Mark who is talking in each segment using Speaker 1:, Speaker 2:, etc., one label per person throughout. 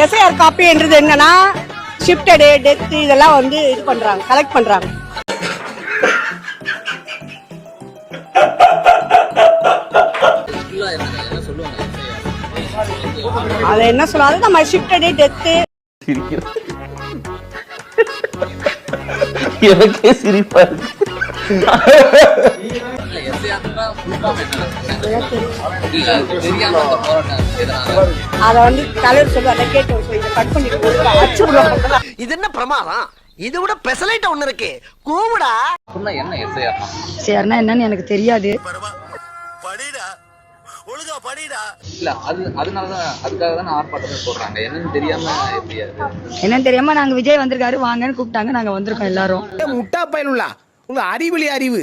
Speaker 1: SIR காப்பின்றது என்னன்னா shifted death இதெல்லாம் வந்து இது பண்றாங்க, கலெக்ட் பண்றாங்க. அது என்ன சொல்லுவாங்க, நம்ம ஷிஃப்டடு டெத்து.
Speaker 2: எனக்கே சிரிப்பா இருக்கு.
Speaker 1: அத வந்து தலைவர் சொல்லுவாங்க, கேட்டு கட் பண்ணிட்டு
Speaker 3: இது என்ன பிரமாதம்? இது விட பெசலைட் ஒண்ணு இருக்கு, கூவுடா.
Speaker 4: என்ன எஸ்ஐஆர்னா என்னன்னு எனக்கு தெரியாது.
Speaker 3: படிடா, ஒழுங்கா படிடா.
Speaker 4: இல்ல அதனாலதான் அதுக்காக தான் ஆர்ப்பாட்டமே போடுறாங்க. என்னன்னு தெரியாம
Speaker 5: நாங்க விஜய் வந்திருக்காரு வாங்கன்னு கூப்பிட்டாங்க, நாங்க வந்திருக்கோம் எல்லாரும்.
Speaker 3: முட்டா பயனுள்ளா உங்க அறிவிலி அறிவு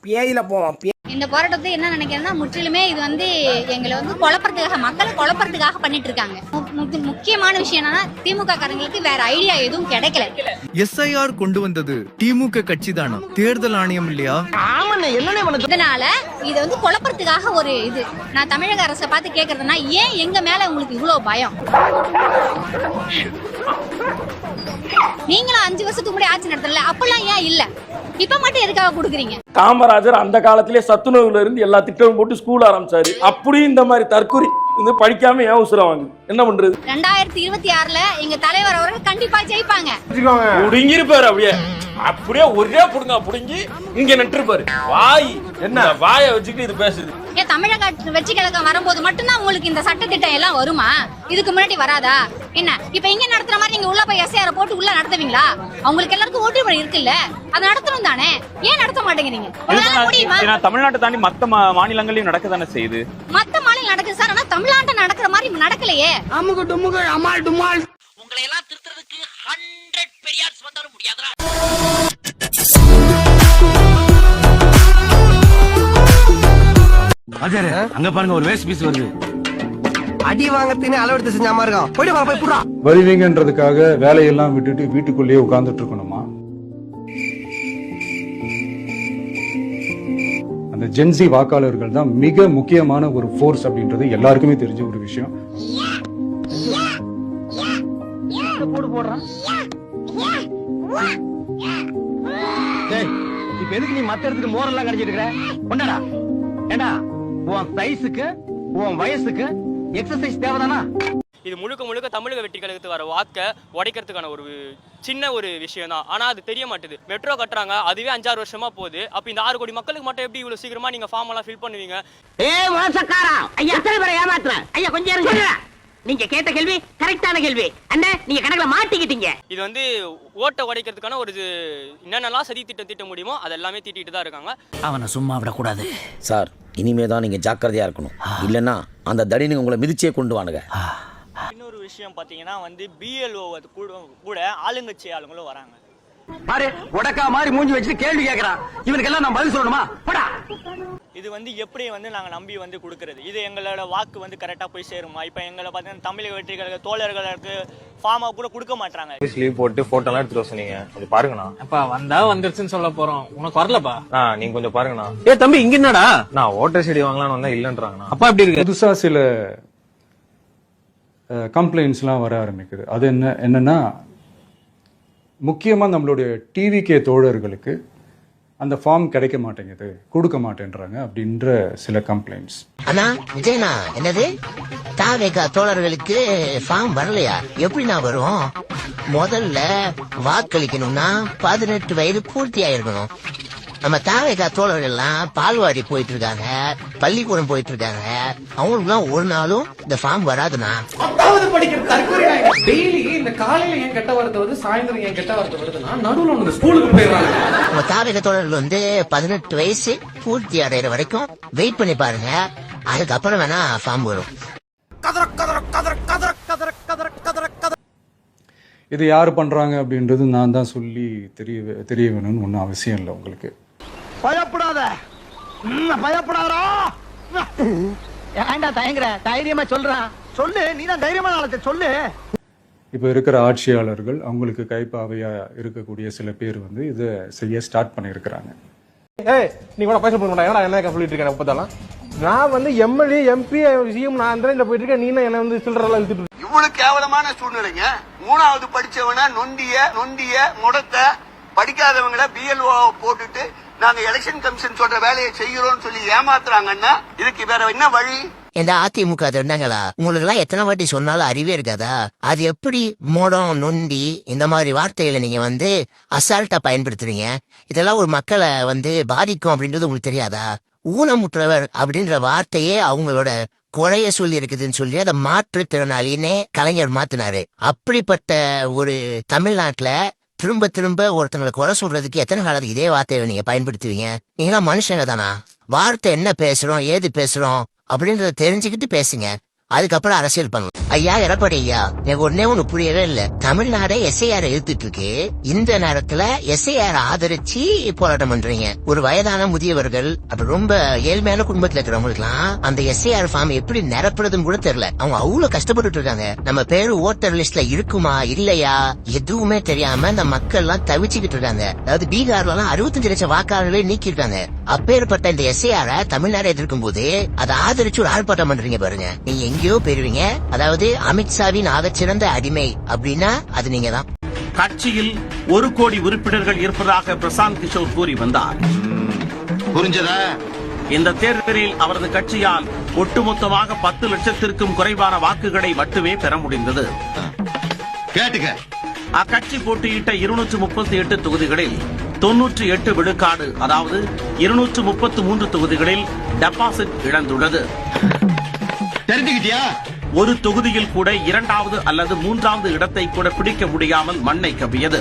Speaker 3: பேயில போவான்.
Speaker 6: இந்த போராட்டத்தை என்ன நினைக்கிறேன்னா, முற்றிலுமே இது வந்து எங்களை வந்து குழப்பறதுக்காக, மக்களை குழப்பறதுக்காக பண்ணிட்டு இருக்காங்க. முக்கியமான விஷயம் என்னன்னா, திமுக காரங்களுக்கு வேற ஐடியா எதுவும் கிடைக்கல.
Speaker 7: எஸ்ஐஆர் கொண்டு வந்தது திமுக கட்சி தானா, தேர்தல் ஆணையம் இல்லையா?
Speaker 6: இதனால இது வந்து குழப்பறதுக்காக ஒரு இது. நான் தமிழக அரசை பார்த்து கேட்கறதுன்னா, ஏன் எங்க மேல உங்களுக்கு இவ்வளவு பயம்? நீங்களும் 5 வருஷத்துக்கு முன்னாடி ஆட்சி நடத்தல, அப்பெல்லாம் ஏன் இல்ல? இப்ப மட்டும் எதுக்காக கொடுக்குறீங்க?
Speaker 2: காமராஜர் அந்த காலத்திலே சத்துணவுல இருந்து எல்லா திட்டமும் போட்டு ஸ்கூல் ஆரம்பிச்சாரு. அப்படியும் இந்த மாதிரி தற்கொலை வந்து படிக்காம ஏன் உசுரம் வாங்க, என்ன பண்றது?
Speaker 6: 2026ல எங்க தலைவர் அவர்கள் கண்டிப்பா ஜெயிப்பாங்க.
Speaker 2: புடுங்கிருப்பாரு, அப்படியே ஒரே புடுங்க புடுங்கி இங்க நட்டுருப்பாரு. வாய் என்ன வாய வச்சுக்கிட்டு இது பேசுது.
Speaker 6: ஏன் தமிழக வெற்றி கழகம் வரும்போது மட்டும்தான் உங்களுக்கு இந்த சட்டத்திட்டம் எல்லாம் வருமா? இதுக்கு முன்னாடி வராதா என்ன? இப்ப இங்க நடத்துற மாதிரி நீங்க உள்ள போய் எஸ்ஐஆர் போட்டு உள்ள நடத்துவீங்களா? அவங்களுக்கு எல்லாருக்கும் ஓட்டு முறை இருக்குல்ல, அதை நடத்தணும் தானே, ஏன் நடத்த மாட்டேங்கிறீங்க?
Speaker 8: தமிழ்நாட்டை தாண்டி மத்த மாநிலங்களையும் நடக்கதானே செய்யுது.
Speaker 6: மத்த மாநிலம் நடக்குது சார், ஆனா தமிழ்நாட்டை நடக்கிற மாதிரி நடக்கலையே.
Speaker 3: அமுகு டுமுகு அமால் டுமால். உங்களை எல்லாம் திருத்துறதுக்கு 100 பெரியார்ஸ் வந்தாலும் முடியாதுடா.
Speaker 9: அங்க பாருங்க, ஒரு வேஸ்ட் பீஸ் வருது.
Speaker 3: அடி வாங்கறதுன்னு அளவெடுத்து செஞ்சாம இருக்கான். போய் புடுறா.
Speaker 10: வருவீங்கன்றதுக்காக வேலையெல்லாம் விட்டுட்டு வீட்டுக்குள்ளேயே உட்கார்ந்துட்டு இருக்கணுமா? அந்த ஜென்சி வாக்காளர்கள் தான் மிக முக்கியமான ஒரு ஃபோர்ஸ் அப்படின்றது எல்லாருக்குமே தெரிஞ்ச ஒரு விஷயம்.
Speaker 9: இப்ப எதுக்கு நீ மத்த இடத்துக்கு மோரெல்லாம் கடிச்சிட்டு இருக்கிற? கொண்டாடா. ஏண்டா உன் சைஸுக்கு உன் வயசுக்கு எக்ஸசைஸ் தேவைதானா?
Speaker 8: இது முழுக்க தமிழக வெற்றி கழகத்துக்கு வர வாக்க உடைக்கிறதுக்கான ஒரு சின்ன ஒரு விஷயம் தான். ஆனா அது தெரிய மாட்டுது. மெட்ரோ கட்டுறாங்க, அதுவே 5-6 வருஷமா போகுது. அப்ப இந்த 6 கோடி மக்களுக்கு மட்டும் எப்படி இவ்வளவு சீக்கிரமா நீங்க ஃபார்ம் எல்லாம் ஃபில் பண்ணுவீங்க?
Speaker 3: மோசக்காரா ஐயா, எத்தனை பேரை ஏமாத்துறேன் ஐயா, கொஞ்சம் இருங்க. நீங்க கேட்ட கேள்வி கரெக்டான கேள்வி அண்ணே, நீங்க கணக்குல மாட்டிக்கிட்டீங்க.
Speaker 8: இது வந்து ஓட்டை உடைக்கிறதுக்கான ஒரு என்னென்னலாம் சதி திட்டம் தீட்ட முடியுமோ அதெல்லாமே தீட்டிட்டு தான் இருக்காங்க.
Speaker 3: அவனை சும்மா விடக்கூடாது
Speaker 11: சார். இனிமே தான் நீங்க ஜாக்கிரதையா இருக்கணும், இல்லன்னா அந்த தடினுங்க உங்களை மிதிச்சே கொண்டு வானுங்க.
Speaker 8: இன்னொரு விஷயம் பாத்தீங்கன்னா வந்து பிஎல்ஓ கூட ஆளுங்கட்சி ஆளுங்களும் வராங்க.
Speaker 9: பாரு, உடக்கா மாதிரி மூஞ்சி வச்சுட்டு கேள்வி கேட்கறான். இவனுக்கெல்லாம் நான் பதில் சொல்லணுமா? போடா.
Speaker 8: இது வந்து எப்படி வந்து நாங்க நம்பி வந்து கொடுக்கறது? இது எங்களோட வாக்கு வந்து கரெக்டா போய் சேருமா? இப்ப எங்களை பார்த்தீங்கன்னா தமிழக வெற்றி கழக தோழர்களுக்கு ஃபார்மா கூட கொடுக்க மாட்டாங்க.
Speaker 12: லீவ் போட்டு போட்டோ எல்லாம் எடுத்துட்டு சொன்னீங்க, கொஞ்சம் பாருங்கண்ணா.
Speaker 8: அப்பா வந்தா வந்துருச்சுன்னு சொல்ல போறோம், உனக்கு வரலப்பா.
Speaker 12: நீங்க கொஞ்சம் பாருங்கண்ணா.
Speaker 9: தம்பி இங்க என்னடா?
Speaker 12: நான் ஓட்டர் செடி வாங்கலாம்னு வந்தா இல்லன்றாங்கண்ணா.
Speaker 9: அப்பா எப்படி இருக்கு?
Speaker 10: புதுசா சில கம்ப்ளைண்ட்ஸ்லாம் வர ஆரம்பிக்குது. அது என்னன்னா முக்கியமா நம்மளுடைய டிவிகே தோழர்களுக்கு அந்த ஃபார்ம் கிடைக்க மாட்டேங்குது, கொடுக்க மாட்டேன்றாங்க அப்படின்ற சில கம்ப்ளைண்ட்ஸ்.
Speaker 3: அண்ணா விஜயனா, என்னது தாவேகா தோழர்களுக்கு ஃபார்ம் வரலையா? எப்படின்னா வரும்? முதல்ல வாக்களிக்கணும்னா 18 வயது பூர்த்தி ஆயிருக்கணும். நம்ம தாவேகா தோழர்கள் எல்லாம் பால்வாடி போயிட்டு இருக்காங்க, பள்ளிக்கூடம் போயிட்டு இருக்காங்க. அவங்களுக்கு எல்லாம் ஒரு நாளும் இந்த ஃபார்ம் வராதுண்ணா.
Speaker 9: டெய்லி இந்த காலையில ஏன் கெட்ட வார்த்தை வருது, சாயந்தரம் ஏன் கெட்ட வார்த்தை வருதுன்னா நடுவுல உங்க ஸ்கூலுக்கு போயிடுறாங்க.
Speaker 3: நம்ம தாவேகா தோழர்கள் வந்து 18 வயசு பூர்த்தி அடைகிற வரைக்கும் வெயிட் பண்ணி பாருங்க, அதுக்கப்புறம் வேணா ஃபார்ம் வரும்.
Speaker 10: இது யார் பண்றாங்க அப்படின்றது நான் தான் சொல்லி தெரிய வேணும்னு ஒன்றும் அவசியம் இல்லை உங்களுக்கு.
Speaker 3: பயப்படாத, பயப்படாதா. ஏன்டா தயங்குற? தைரியமா சொல்றான், சொல்லு. நீ தான் தைரியமான ஆளத்தை சொல்லு.
Speaker 10: இப்போ இருக்கிற ஆட்சியாளர்கள் அவங்களுக்கு கைப்பாவையா இருக்கக்கூடிய சில பேர் வந்து இதை செய்ய ஸ்டார்ட் பண்ணியிருக்கிறாங்க.
Speaker 12: நீ கூட பேச போட மாட்டேன், என்ன சொல்லிட்டு இருக்கேன் எப்பதாலும். நான் வந்து எம்எல்ஏ எம்பி சிஎம் நான் போயிட்டு இருக்கேன், நீ என்ன வந்து சில்லறெல்லாம் இழுத்துட்டு
Speaker 13: எவ்வளவு கேவலமான சூழ்நிலைங்க. 3வது படிச்சவன நொண்டிய முடத்த படிக்காதவங்கள BLO போட்டுட்டு நாங்க எலெக்ஷன் கமிஷன் சொல்ற வேலையை செய்யறோம்னு சொல்லி ஏமாத்துறாங்கன்னா இதுக்கு வேற என்ன வழி?
Speaker 3: இந்த அதிமுக இருந்தாங்களா உங்களுக்கு எல்லாம் எத்தனை வாட்டி சொன்னாலும் அறிவே இருக்காதா? அது எப்படி மோடம் நொண்டி இந்த மாதிரி வார்த்தைகளை நீங்க அசால்ட்டா பயன்படுத்துறீங்க? இதெல்லாம் ஒரு மக்களை பாதிக்கும் அப்படின்றது உங்களுக்கு தெரியாதா? ஊனமுற்றவர் அப்படின்ற வார்த்தையே அவங்களோட குறைய சொல்லி இருக்குதுன்னு சொல்லி அதை மாற்றுத்திறனாளின்னே கலைஞர் மாத்தினாரு. அப்படிப்பட்ட ஒரு தமிழ்நாட்டுல திரும்ப திரும்ப ஒருத்தங்களை குறை சொல்றதுக்கு எத்தனை காலத்துக்கு இதே வார்த்தையை நீங்க பயன்படுத்துவீங்க? நீங்களாம் மனுஷங்க தானா? வார்த்தை என்ன பேசுறோம் ஏது பேசுறோம் அப்படின்றத தெரிஞ்சுக்கிட்டு பேசுங்க. அதுக்கப்புறம் அரசியல் பண்ணலாம். ஐயா எடப்பாடி ஐயா, எனக்கு ஒன்னே ஒண்ணு புரியவே இல்ல. தமிழ்நாடே SIR எழுத்துட்டு இருக்கு. இந்த நேரத்துல SIR ஆதரிச்சு போராட்டம் பண்றீங்க. ஒரு வயதான முதியவர்கள் அப்ப ரொம்ப ஏழ்மையான குடும்பத்துல இருக்கிறவங்களுக்கு எல்லாம் அந்த SIR ஃபார்ம் எப்படி நிரப்புறதுன்னு கூட தெரியல. அவங்க அவ்வளவு கஷ்டப்பட்டு இருக்காங்க. நம்ம பேரு ஓட்டர் லிஸ்ட்ல இருக்குமா இல்லையா எதுவுமே தெரியாம அந்த மக்கள் எல்லாம் தவிச்சுக்கிட்டு இருக்காங்க. அதாவது பீகார்ல எல்லாம் 65 லட்சம் வாக்காளர்களே நீக்கிருக்காங்க. அப்பேற்பட்ட இந்த SIR தமிழ்நாடு எதிர்க்கும் போது அதை ஆதரிச்சு ஒரு ஆர்ப்பாட்டம் பண்றீங்க பாருங்க. நீங்க எங்கேயோ பெறுவீங்க. அதாவது அமித்ஷாவின் ஆகச்சிறந்த அடிமை அப்படின்னா அது நீங்க தான்.
Speaker 14: கட்சியில் 1 கோடி உறுப்பினர்கள் இருப்பதாக பிரசாந்த் கிஷோர் கூறி வந்தார்.
Speaker 13: புரிஞ்சதா?
Speaker 14: இந்த தேர்தலில் அவரது கட்சியால் ஒட்டுமொத்தமாக 10 லட்சத்திற்கும் குறைவான வாக்குகளை மட்டுமே பெற முடிந்தது.
Speaker 13: கேட்டுக்க.
Speaker 14: அக்கட்சி போட்டியிட்ட 238 தொகுதிகளில் 98 விழுக்காடு, அதாவது 233 தொகுதிகளில் டெபாசிட் இழந்துள்ளது.
Speaker 13: தெரிஞ்சுக்கிட்டியா?
Speaker 14: ஒரு தொகுதியில் கூட 2வது அல்லது 3வது இடத்தை கூட பிடிக்க முடியாமல் மண்ணை கவ்வியது.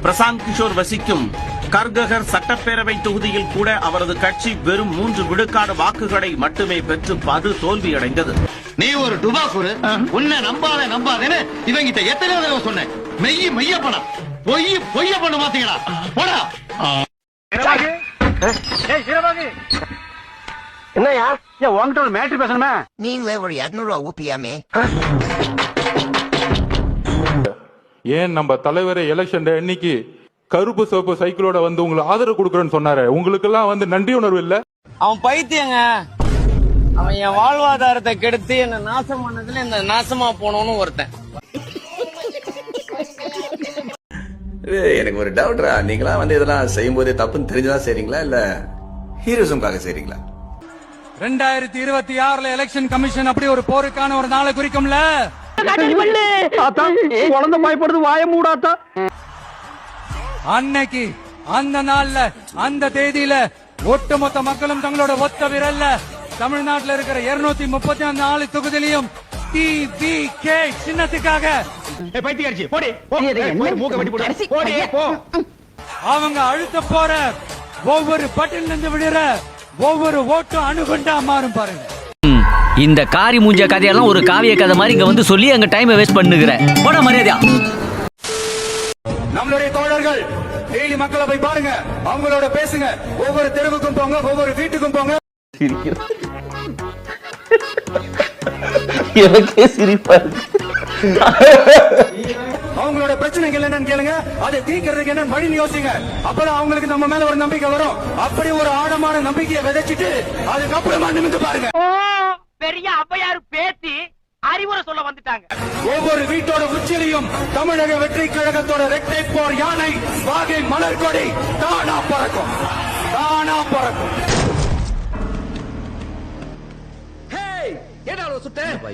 Speaker 14: பிரசாந்த் கிஷோர் வசிக்கும் கர்ககர் சட்டப்பேரவை தொகுதியில் கூட அவரது கட்சி வெறும் 3 விழுக்காடு வாக்குகளை மட்டுமே பெற்று படு தோல்வியடைந்தது.
Speaker 13: நீ ஒரு டுபாக்கூரு, உன்னை நம்பாதேன்னு இவங்கிட்ட எத்தனை தடவை சொன்னேன். மெய்ய பணம் பொய்ய பண்ண மாத்தீங்களா? போடா.
Speaker 9: என்னையா உங்ககிட்ட ஒரு மேட்ரு பேசணுமே.
Speaker 3: நீங்களே ஒரு 200 ரூபா ஊப்பியாமே.
Speaker 15: ஏன் நம்ம தலைவரை எலெக்ஷன் இன்னைக்கு கருப்பு சிவப்பு சைக்கிளோட உங்களுக்கு ஆதரவு கொடுக்கறேன்னு சொன்னாரு. உங்களுக்கு எல்லாம் நன்றி உணர்வு இல்ல?
Speaker 9: அவன் பைத்தியங்க. அவன் என் வாழ்வாதாரத்தை கெடுத்து என்ன நாசம் பண்ணதுல இந்த நாசமா போனவனு ஒருத்தன்.
Speaker 16: எனக்கு ஒரு டவுட்ரா, நீங்களா இதெல்லாம் செய்யும் போதே தப்புன்னு தெரிஞ்சுதான் செய்றீங்களா இல்ல ஹீரோசம்காக செய்றீங்களா?
Speaker 17: 2026 எலெக்ஷன் கமிஷன் அப்படி ஒரு போருக்கான ஒரு நாளை குறிக்கும்ல.
Speaker 9: குழந்தை பயப்படுது, வாய மூடாத்தா.
Speaker 17: அன்னைக்கு அந்த நாள்ல அந்த தேதியில ஒட்டுமொத்த மக்களும் தங்களோட ஒத்த விரல்ல தமிழ்நாட்டுல இருக்கிற 234 தொகுதியிலையும் TVK சின்னத்துக்காக அவங்க அழுத்த போற ஒவ்வொரு பட்டியல இருந்து விடுற ஒவ்வொரு ஓட்டும் அணுகுண்டா மாறும் பாருங்க.
Speaker 18: இந்த காரி மூஞ்ச கதையெல்லாம் ஒரு காவிய கதை மாதிரி இங்க சொல்லி அங்க டைமை வேஸ்ட் பண்ணுகிறேன். போட மரியாதையா.
Speaker 17: நம்மளுடைய தோழர்கள் டெய்லி மக்களை போய் பாருங்க, அவங்களோட பேசுங்க, ஒவ்வொரு தெருவுக்கும் போங்க, ஒவ்வொரு வீட்டுக்கும் போங்க.
Speaker 2: எனக்கே சிரிப்பா இருக்கு.
Speaker 17: அவங்களோட பிரச்சனைகள் என்னன்னு கேளுங்க, அதை தீர்க்கிறதுக்கு என்ன வழி யோசிங்க. அப்பதான் அவங்களுக்கு நம்ம மேல ஒரு நம்பிக்கை வரும். அப்படி ஒரு ஆழமான நம்பிக்கையை விதைச்சிட்டு அதுக்கப்புறமா நிமிந்து பாருங்க.
Speaker 9: பெரிய ஔவையார் பேத்தி அறிவுரை சொல்ல வந்துட்டாங்க.
Speaker 17: ஒவ்வொரு வீட்டோட உச்சிலையும் தமிழக வெற்றி கழகத்தோட ரெட்டை போர் யானை வாகை மலர்கொடி தானா பறக்கும்.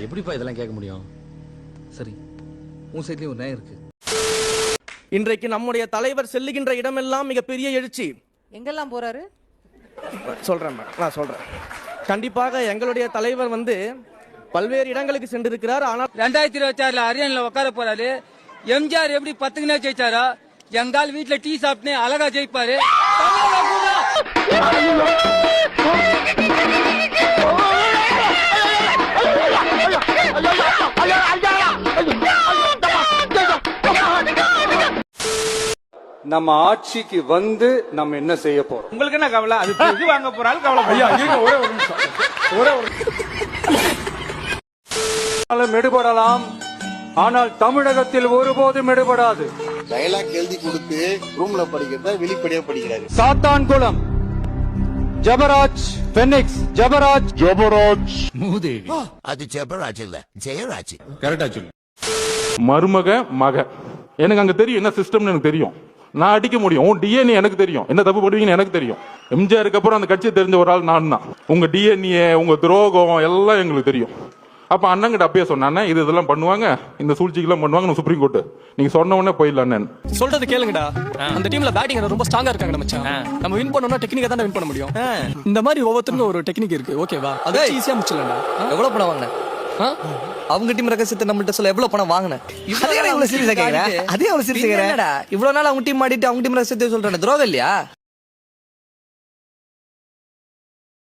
Speaker 11: எப்படிப்பா இதெல்லாம் கேட்க முடியும்? சரி, உன் சைட்லயும் ஒரு நியாயம் இருக்கு.
Speaker 9: இன்றைக்கு நம்முடைய தலைவர் செல்லுகின்ற இடமெல்லாம் மிகப்பெரிய எழுச்சி.
Speaker 5: எங்கெல்லாம் போறாரு
Speaker 9: நான் சொல்றேன். கண்டிப்பாக எங்களுடைய தலைவர் பல்வேறு இடங்களுக்கு சென்றிருக்கிறார். ஆனால்
Speaker 17: 2026 அரியணையில உட்கார போறாரு. எம்ஜிஆர் எப்படி 10 ஜெயிச்சாரா, எங்கால் வீட்டுல டீ சாப்பிட்டு அழகா ஜெயிப்பாரு.
Speaker 10: நம்ம ஆட்சிக்கு நம்ம என்ன செய்ய போறோம்?
Speaker 9: உங்களுக்கு என்ன கவலை? அது வாங்க போறாலும் கவலை.
Speaker 10: ஒரே ஒரு நிமிஷம். மெடுபடலாம், ஆனால் தமிழகத்தில் ஒருபோதும்
Speaker 17: ஜபராஜ் பெனிக்ஸ் ஜபராஜ்
Speaker 3: மூதேவி அது ஜபராஜ் இல்ல ஜெயராஜ்.
Speaker 15: கரெக்டா சொல்லு. மருமக மக எனக்கு அங்க தெரியும் என்ன சிஸ்டம்னு எனக்கு தெரியும். நான் அடிக்க முடியும். உன் டிஎன்ஏ எனக்கு தெரியும். என்ன தப்பு பண்ணுவீங்கன்னு எனக்கு தெரியும். எம்ஜிஆருக்கு அப்புறம் அந்த கட்சியை தெரிஞ்ச ஒரு ஆள் நான் தான். உங்க டிஎன்ஏ உங்க துரோகம் எல்லாம் எங்களுக்கு தெரியும். அப்ப அண்ணங்கிட்ட அப்பயே சொன்னானே இதெல்லாம் பண்ணுவாங்க, இந்த சூழ்ச்சிக்கெல்லாம் பண்ணுவாங்க சுப்ரீம் கோர்ட். நீங்க சொன்ன உடனே போயிடலாம்.
Speaker 19: சொல்றது கேளுங்கடா. அந்த டீம்ல பேட்டிங் ரொம்ப ஸ்ட்ராங்கா இருக்காங்க மச்சான். நம்ம வின் பண்ணனும்னா டெக்னிக்கா தான் வின் பண்ண முடியும். இந்த மாதிரி ஒவ்வொருத்தருக்கும் ஒரு டெக்னிக் இருக்கு. ஓகேவா? அது ஈஸியா முடிச்சலாம்டா.
Speaker 20: எவ்வளவு பணம் வாங்குன? அவங்க டீம் ரகசியத்தை நம்மள்ட்ட சொல்ல எவ்வளவு பணம் வாங்குன? அதே எவ்வளவு சீரியஸா கேக்குற? அதே எவ்வளவு சீரியஸா கேக்குற? இவ்வளவு நாள் அவங்க டீம் ஆடிட்டு அவங்க டீம் ரகசியத்தை சொல்றானே துரோகம் இல்லையா?